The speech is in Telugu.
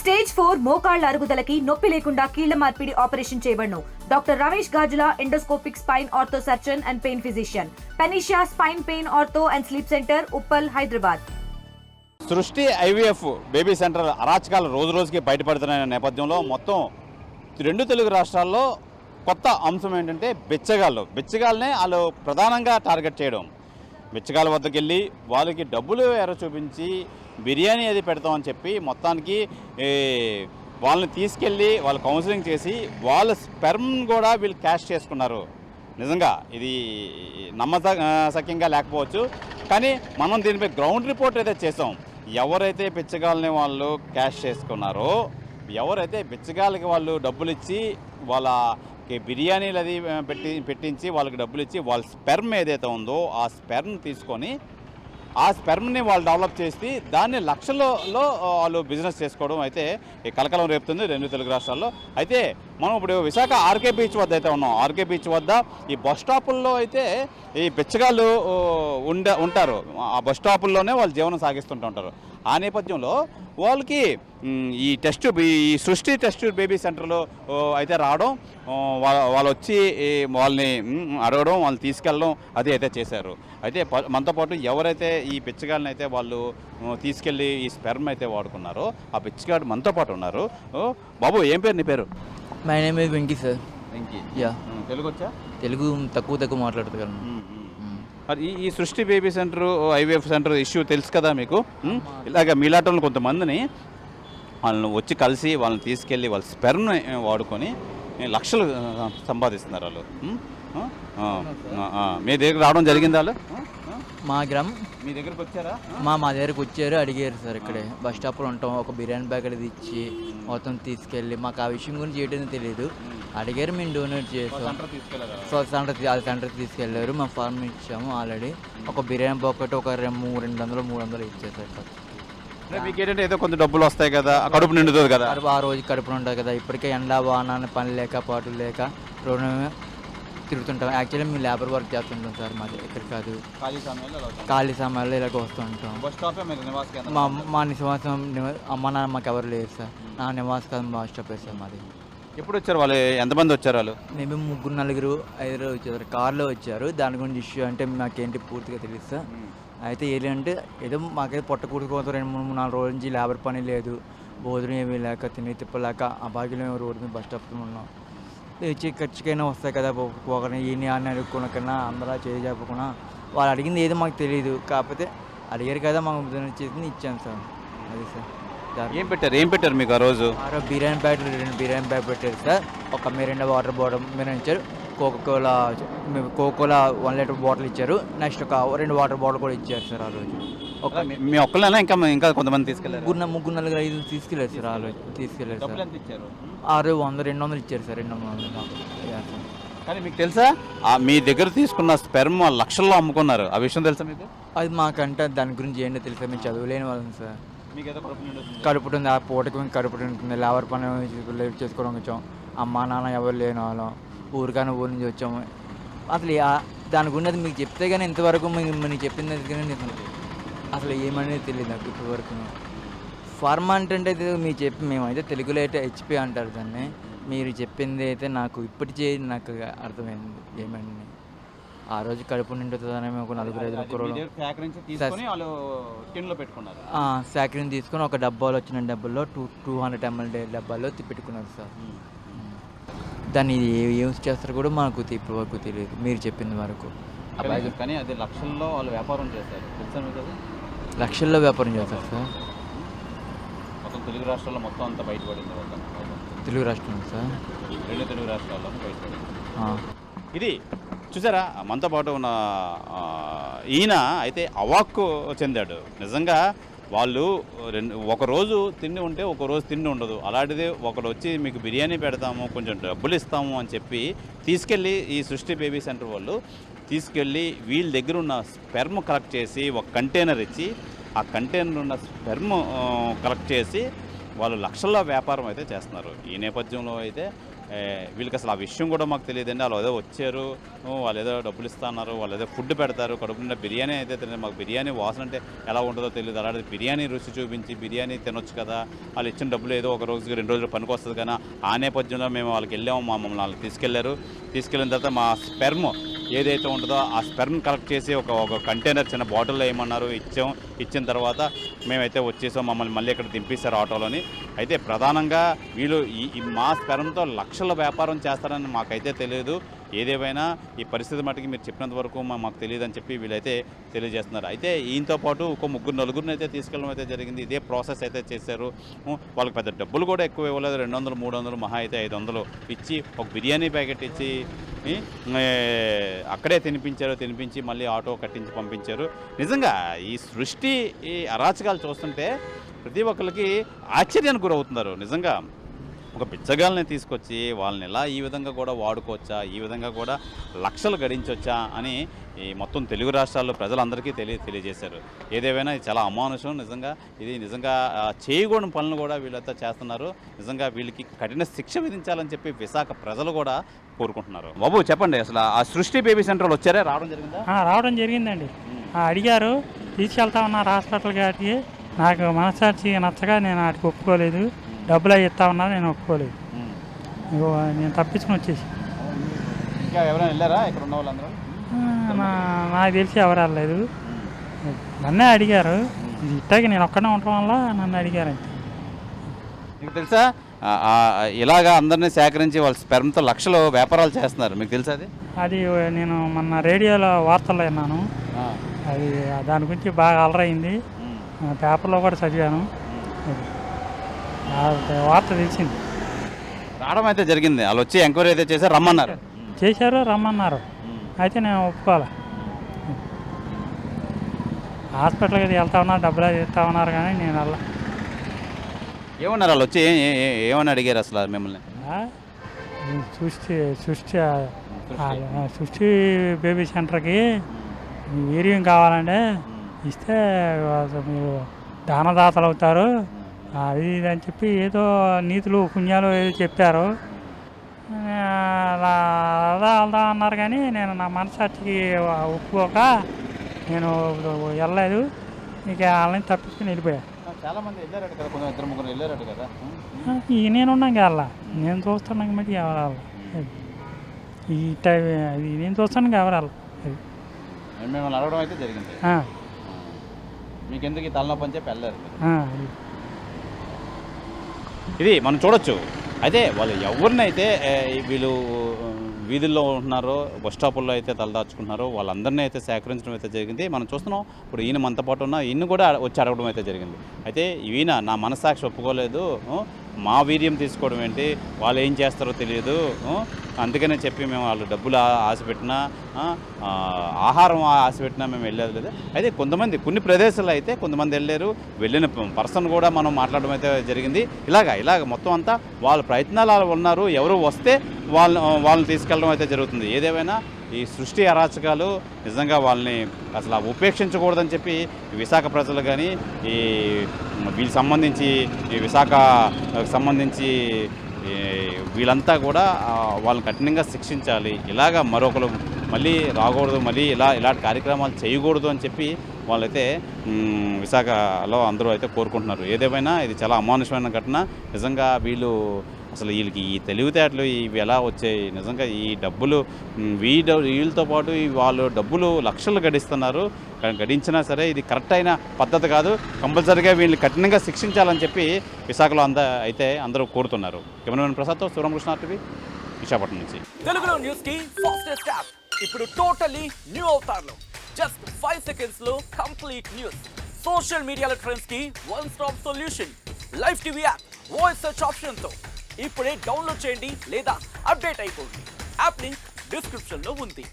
స్టేజ్ 4 మోకాళ్ల అరుగుదలకి నొప్పి లేకుండా కీళ్ల మార్పిడి ఆపరేషన్ చేయబడును. Doctor Ramesh Gajula, endoscopic spine ortho surgeon and pain physician, Panacea spine pain ortho and sleep centre, Uppal, Hyderabad. Srushti IVF baby centre అరాచకాలు రోజు రోజుకి బయటపడుతున్న నేపథ్యంలో మొత్తం 2 తెలుగు రాష్ట్రాల్లో కొత్త అంశం ఏంటంటే బిచ్చగాళ్ళనే వాళ్ళు ప్రధానంగా టార్గెట్ చేయడం. బిచ్చగాళ్ళ వద్దకు వెళ్ళి వాళ్ళకి డబ్బులు ఎర చూపించి బిర్యానీ అది పెడతామని చెప్పి మొత్తానికి వాళ్ళని తీసుకెళ్ళి వాళ్ళు కౌన్సిలింగ్ చేసి వాళ్ళ స్పెర్మ్ కూడా వీళ్ళు క్యాష్ చేసుకున్నారు. నిజంగా ఇది నమ్మసక్యంగా లేకపోవచ్చు, కానీ మనం దీనిపై గ్రౌండ్ రిపోర్ట్ అయితే చేసాం. ఎవరైతే బిచ్చగాళ్ళని వాళ్ళు క్యాష్ చేసుకున్నారో, ఎవరైతే బిచ్చగాళ్ళకి వాళ్ళు డబ్బులు ఇచ్చి వాళ్ళకి బిర్యానీలు అది పెట్టించి వాళ్ళకి డబ్బులు ఇచ్చి వాళ్ళ స్పెర్మ్ ఏదైతే ఉందో ఆ స్పెర్మ్ తీసుకొని ఆ స్పెర్మ్ని వాళ్ళు డెవలప్ చేసి దాన్ని లక్షల్లో వాళ్ళు బిజినెస్ చేసుకోవడం అయితే ఈ కలకలం రేపుతుంది 2 తెలుగు రాష్ట్రాల్లో. అయితే మనం ఇప్పుడు విశాఖ ఆర్కే బీచ్ వద్ద అయితే ఉన్నాం. ఆర్కే బీచ్ వద్ద ఈ బస్ స్టాపుల్లో అయితే ఈ బిచ్చగాళ్ళు ఉంటారు. ఆ బస్ స్టాపుల్లోనే వాళ్ళు జీవనం సాగిస్తుంటూ ఉంటారు. ఆ నేపథ్యంలో వాళ్ళకి ఈ సృష్టి టెస్ట్ బేబీ సెంటర్లో అయితే రావడం, వాళ్ళు వచ్చి వాళ్ళని అడగడం, వాళ్ళని తీసుకెళ్ళడం అది అయితే చేశారు. అయితే మనతో పాటు ఎవరైతే ఈ బిచ్చగాళ్ళని అయితే వాళ్ళు తీసుకెళ్ళి ఈ స్పెర్మ్ అయితే వాడుకున్నారో ఆ బిచ్చగాడు మనతో పాటు ఉన్నారు. బాబు, ఏం పేరు నీ పేరు? My name is Venky sir. Venky. Yeah. Telugu వచ్చా? తెలుగు తక్కువ మాట్లాడతాను. ఈ సృష్టి baby centre, IVF centre issue తెలుసు కదా మీకు. ఇలాగ మీలాటంలో కొంతమందిని వాళ్ళని వచ్చి కలిసి వాళ్ళని తీసుకెళ్ళి వాళ్ళ స్పెర్మ్ని వాడుకొని లక్షలు సంపాదిస్తున్నారు వాళ్ళు. మీ దగ్గర రావడం జరిగింది వాళ్ళు? మా గ్రామం మీ దగ్గరకు వచ్చారా? మా దగ్గరకు వచ్చారు, అడిగారు సార్. ఇక్కడే బస్ స్టాప్లో ఉంటాం. ఒక బిర్యానీ ప్యాకెట్ ఇచ్చి మొత్తం తీసుకెళ్ళి, మాకు ఆ విషయం గురించి ఏంటో తెలియదు, అడిగారు, మేము డొనేట్ చేసాం. సెంటర్ తీసుకెళ్ళారు, మా ఫార్మ్ ఇచ్చాము. ఆల్రెడీ ఒక బిర్యానీ ప్యాకెట్ ఒక 200-300 ఇచ్చేసారు సార్. మీకు ఏంటంటే ఏదో కొంత డబ్బులు వస్తాయి కదా, కడుపు నిండుతుంది కదా. ఆ రోజు కడుపు ఉంటుంది కదా. ఇప్పటికే ఎండా వాన పని లేక పాటు లేక రోడ్డు తిరుగుతుంటాం. యాక్చువల్లీ మేము లేబర్ వర్క్ చేస్తుంటాం సార్. మాది ఇక్కడ కాదు, ఖాళీ సమయాల్లో ఇలాగ వస్తుంటాం. మా నివాసం అమ్మ నాన్న మాకు ఎవరు లేరు సార్. నా నివాసం బస్ స్టాప్ సార్ మాది. ఎప్పుడు వచ్చారు వాళ్ళు? ఎంతమంది వచ్చారు వాళ్ళు? మేము 3-4-5 వచ్చారు, కార్లో వచ్చారు. దాని గురించి ఇష్యూ అంటే మాకేంటి పూర్తిగా తెలియదు సార్. అయితే ఏంటంటే ఏదో మాకైతే పొట్ట కూడుకోవడం 2-3-4 రోజుల నుంచి లేబర్ పని లేదు, భోజనం ఏమీ లేక, తిని తిప్పలేక ఆ భాగ్యం రోడ్డు మీద బస్ స్టాప్లో ఉన్నాం. వచ్చి ఖర్చుకైనా వస్తాయి కదా, ఒకరిని ఈయన అని అడుక్కున్నా అందరూ చేసి చెప్పకుండా వాళ్ళు అడిగింది ఏదో మాకు తెలియదు. కాకపోతే అడిగారు కదా, మాకు చేసింది ఇచ్చాను సార్. అది సార్. ఏం పెట్టారు మీకు ఆ రోజు? బిర్యానీ ప్యాకెట్ 2 బిర్యానీ ప్యాకెట్ పెట్టారు సార్. ఒక మిరిండా వాటర్ బాటిల్ ఇచ్చారు, కోకోలా 1 లీటర్ బాటిల్ ఇచ్చారు. నెక్స్ట్ ఒక 2 వాటర్ బాటిల్ కూడా ఇచ్చారు సార్. ఆ రోజు మీ ఒక్కళ్ళైనా ఇంకా కొంతమంది తీసుకెళ్ళారు? 3-4-5 తీసుకెళ్ళారు సార్. ఆ రోజు తీసుకెళ్ళారు సార్. 100-200 ఇచ్చారు సార్. 200 మాకు. కానీ మీకు తెలుసా, మీ దగ్గర తీసుకున్న స్పెర్మ్ లక్షల్లో అమ్ముకున్నారు, ఆ విషయం తెలుసా మీకు? అది మాకంటే దాని గురించి ఏంటో తెలుసా, మేము చదువులేని వాళ్ళం సార్. మీకు కడుపుతుంది, ఆ పూటకి మేము కడుపుతుంది. లేబర్ పని చేసుకోవడం వచ్చాం. అమ్మ నాన్న ఎవరు లేని వాళ్ళం, ఊరు నుంచి వచ్చాము. అసలు దాని గురించి మీకు చెప్తే కానీ ఇంతవరకు మీకు చెప్పింది కానీ అసలు ఏమనేది తెలియదు నాకు ఇప్పటివరకు. ఫార్మా అంటే మీరు మేమైతే తెలుగులో అయితే హెచ్పి అంటారు దాన్ని. మీరు చెప్పింది అయితే నాకు ఇప్పటికీ నాకు అర్థమైంది ఏమని. ఆ రోజు కడుపు నిండుతుందని ఒక 4-5 కుర్రోళ్ళు సేకరణ తీసుకొని ఒక డబ్బాలో వచ్చిన డబ్బాల్లో 200 ml డబ్బాల్లో పెట్టుకున్నారు సార్. దాన్ని యూజ్ చేస్తారు కూడా మాకు ఇప్పటి వరకు తెలియదు, మీరు చెప్పింది వరకు. కానీ అది లక్షల్లో వాళ్ళు వ్యాపారం చేస్తారు, తెలుసా మీకు? లక్షల్లో వ్యాపారం చేస్తారు సార్. మొత్తం తెలుగు రాష్ట్రాల్లో మొత్తం అంతా బయటపడింది. తెలుగు రాష్ట్రంలో సార్, 2 తెలుగు రాష్ట్రాల్లో బయటపడింది. ఇది చూసారా, మనతో పాటు ఉన్న ఈయన అయితే అవాక్కు చెందాడు. నిజంగా వాళ్ళు ఒకరోజు తిండి ఉంటే ఒకరోజు తిండి ఉండదు. అలాంటిది ఒకడు వచ్చి మీకు బిర్యానీ పెడతాము, కొంచెం డబ్బులు ఇస్తాము అని చెప్పి తీసుకెళ్ళి ఈ సృష్టి బేబీ సెంటర్ వాళ్ళు తీసుకెళ్ళి వీళ్ళ దగ్గర ఉన్న స్పెర్మ్ కలెక్ట్ చేసి ఒక కంటైనర్ ఇచ్చి, ఆ కంటైనర్ ఉన్న స్పెర్మ్ కలెక్ట్ చేసి వాళ్ళు లక్షల్లో వ్యాపారం అయితే చేస్తున్నారు. ఈ నేపథ్యంలో అయితే వీళ్ళకి అసలు ఆ విషయం కూడా మాకు తెలియదండి. వాళ్ళు ఏదో వచ్చారు, వాళ్ళు ఏదో డబ్బులు ఇస్తున్నారు, వాళ్ళు ఏదో ఫుడ్ పెడతారు, కడుపు నిండా బిర్యానీ అయితే తెలియదు. మాకు బిర్యానీ వాసన అంటే ఎలా ఉంటుందో తెలియదు. అలాంటి బిర్యానీ రుచి చూపించి బిర్యానీ తినొచ్చు కదా, వాళ్ళు ఇచ్చిన డబ్బులు ఏదో ఒక రోజుకి 2 రోజులు పనికి వస్తుంది కానీ ఆ నేపథ్యంలో మేము వాళ్ళకి వెళ్ళాము. మమ్మల్ని వాళ్ళు తీసుకెళ్ళిన తర్వాత మా స్పెర్మ్ ఏదైతే ఉంటుందో ఆ స్పెర్మ్ కలెక్ట్ చేసి ఒక కంటైనర్ చిన్న బాటిల్లో వేయమన్నారు. ఇచ్చిన తర్వాత మేమైతే వచ్చేసాం. మమ్మల్ని మళ్ళీ ఇక్కడ దింపేశారు ఆటోలోని. అయితే ప్రధానంగా వీళ్ళు ఈ మా స్పెర్మ్తో లక్షల వ్యాపారం చేస్తారని మాకైతే తెలియదు. ఏదేమైనా ఈ పరిస్థితి మట్టుకి మీరు చెప్పినంత వరకు మాకు తెలియదు అని చెప్పి వీళ్ళైతే తెలియజేస్తున్నారు. అయితే ఈయనతో పాటు ఒక 3-4 అయితే తీసుకెళ్ళడం అయితే జరిగింది. ఇదే ప్రాసెస్ అయితే చేశారు. వాళ్ళకి పెద్ద డబ్బులు కూడా ఎక్కువ ఇవ్వలేదు. 200-300 మహా అయితే 500 ఇచ్చి ఒక బిర్యానీ ప్యాకెట్ ఇచ్చి అక్కడే తినిపించి మళ్ళీ ఆటో కట్టించి పంపించారు. నిజంగా ఈ సృష్టి ఈ అరాచకాలు చూస్తుంటే ప్రతి ఒక్కరికి ఆశ్చర్యానికి గురవుతున్నారు. నిజంగా ఒక బిచ్చగాళ్ళని తీసుకొచ్చి వాళ్ళని ఎలా ఈ విధంగా కూడా వాడుకోవచ్చా, ఈ విధంగా కూడా లక్షలు గడించవచ్చా అని ఈ మొత్తం తెలుగు రాష్ట్రాల్లో ప్రజలందరికీ తెలియజేశారు. ఏదేమైనా ఇది చాలా అమానుషం. నిజంగా చేయకూడని పనులు కూడా వీళ్ళంతా చేస్తున్నారు. నిజంగా వీళ్ళకి కఠిన శిక్ష విధించాలని చెప్పి విశాఖ ప్రజలు కూడా కోరుకుంటున్నారు. బాబు చెప్పండి, అసలు ఆ సృష్టి బేబీ సెంటర్లో వచ్చారా? రావడం జరిగిందండి. అడిగారు, తీసుకెళ్తా ఉన్నారు హాస్పిటల్ గారికి. నాకు మనసాక్షి నచ్చగా నేను వాటికి ఒప్పుకోలేదు. డబ్బులు అవి ఇస్తా ఉన్నా, నేను ఒప్పుకోలేదు. నేను తప్పించుకుని వచ్చేసి. ఇంకా ఎవరైనా వెళ్ళారా ఇక్కడ ఉన్న వాళ్ళందరూ? నాకు తెలిసి ఎవరు వెళ్ళలేదు. నన్నే అడిగారు. ఇట్టాకి నేను ఒక్కడే ఉండటం వల్ల నన్ను అడిగారు. మీకు తెలుసా ఇలాగా అందరినీ సేకరించి వాళ్ళ స్పెర్మ్తో లక్షలు వ్యాపారాలు చేస్తున్నారు? మీకు తెలుసా అది నేను మొన్న రేడియోలో వార్తల్లో విన్నాను. అది దాని గురించి బాగా అలరైంది. పేపర్లో కూడా చదివాను. వార్త తెలిసింది. రావడం అయితే జరిగింది. వాళ్ళు వచ్చి ఎంక్వైరీ అయితే చేశారు, రమ్మన్నారు. అయితే నేను ఒప్పుకోవాలి. హాస్పిటల్కి అది వెళ్తా ఉన్నారు, డబ్బులు అది ఇస్తా ఉన్నారు కానీ నేను వెళ్ళా. ఏమన్నారు వాళ్ళు వచ్చి? ఏమని అడిగారు అసలు మిమ్మల్ని? సృష్టి బేబీ సెంటర్కి వీర్యం కావాలంటే ఇస్తే మీరు దానదాతలు అవుతారు, అది ఇది అని చెప్పి ఏదో నీతులు పుణ్యాలు ఏదో చెప్పారు. అలా వెళ్దాం అన్నారు కానీ నేను నా మనసాక్షికి ఒప్పుకోక నేను వెళ్ళలేదు. ఇక వాళ్ళని తప్పించుకుని వెళ్ళిపోయా. నేను ఉన్నాక వెళ్ళా. నేను చూస్తున్నాక మట్టి ఎవరు ఈ టైం నేను చూస్తాను ఎవరు మిమ్మల్ని అడగడం అయితే జరిగింది. మీకు ఎందుకు ఈ తలనొప్పి అని చెప్పి వెళ్ళారు. ఇది మనం చూడొచ్చు. అయితే వాళ్ళు ఎవరినైతే వీళ్ళు వీధుల్లో ఉంటున్నారో, బస్ స్టాపుల్లో అయితే తలదాచుకుంటున్నారో వాళ్ళందరినీ అయితే సేకరించడం అయితే జరిగింది. మనం చూస్తున్నాం. ఇప్పుడు ఈయన మనతో పాటు ఉన్న ఈయన కూడా వచ్చి అడగడం అయితే జరిగింది. అయితే ఈయన నా మనస్సాక్షి ఒప్పుకోలేదు, మా వీర్యం తీసుకోవడం ఏంటి, వాళ్ళు ఏం చేస్తారో తెలియదు, అందుకనే చెప్పి మేము వాళ్ళు డబ్బులు ఆశపెట్టినా ఆహారం ఆశపెట్టినా మేము వెళ్ళేది లేదు. అయితే కొన్ని ప్రదేశాల్లో అయితే కొంతమంది వెళ్ళిన పర్సన్ కూడా మనం మాట్లాడడం అయితే జరిగింది. ఇలాగ మొత్తం అంతా వాళ్ళ ప్రయత్నాలు ఉన్నారు. ఎవరు వస్తే వాళ్ళని తీసుకెళ్ళడం అయితే జరుగుతుంది. ఏదేమైనా ఈ సృష్టి అరాచకాలు నిజంగా వాళ్ళని అసలు ఉపేక్షించకూడదని చెప్పి విశాఖ ప్రజలు కానీ వీళ్ళకి సంబంధించి వీళ్ళంతా కూడా వాళ్ళని కఠినంగా శిక్షించాలి. ఇలాగ మరొకరు మళ్ళీ రాకూడదు, మళ్ళీ ఇలాంటి కార్యక్రమాలు చేయకూడదు అని చెప్పి వాళ్ళైతే విశాఖలో అందరూ అయితే కోరుకుంటున్నారు. ఏదేమైనా ఇది చాలా అమానుషమైన ఘటన. నిజంగా అసలు వీళ్ళకి ఈ తెలివితేటలు ఇవి ఎలా వచ్చాయి? నిజంగా ఈ డబ్బులు వీళ్ళతో పాటు వాళ్ళు డబ్బులు లక్షలు గడిస్తున్నారు. గడించినా సరే ఇది కరెక్ట్ అయిన పద్ధతి కాదు. కంపల్సరీగా వీళ్ళని కఠినంగా శిక్షించాలని చెప్పి విశాఖలో అయితే అందరూ కోరుతున్నారు. కెమెరామెన్ ప్రసాద్తో శివరామకృష్ణ టీవీ, విశాఖపట్నం నుంచి. తెలుగులో న్యూస్ కి ఫాస్టెస్ట్ యాప్ ఇప్పుడు టోటల్లీ న్యూ అవతార్లో జస్ట్ 5 seconds లో కంప్లీట్ న్యూస్. సోషల్ మీడియాలో ట్రెండ్స్ కి one stop solution. Live TV app voice search option తో ఇప్పుడే డౌన్లోడ్ చేయండి లేదా అప్డేట్ అయిపోండి. యాప్ లింక్ డిస్క్రిప్షన్ లో ఉంది.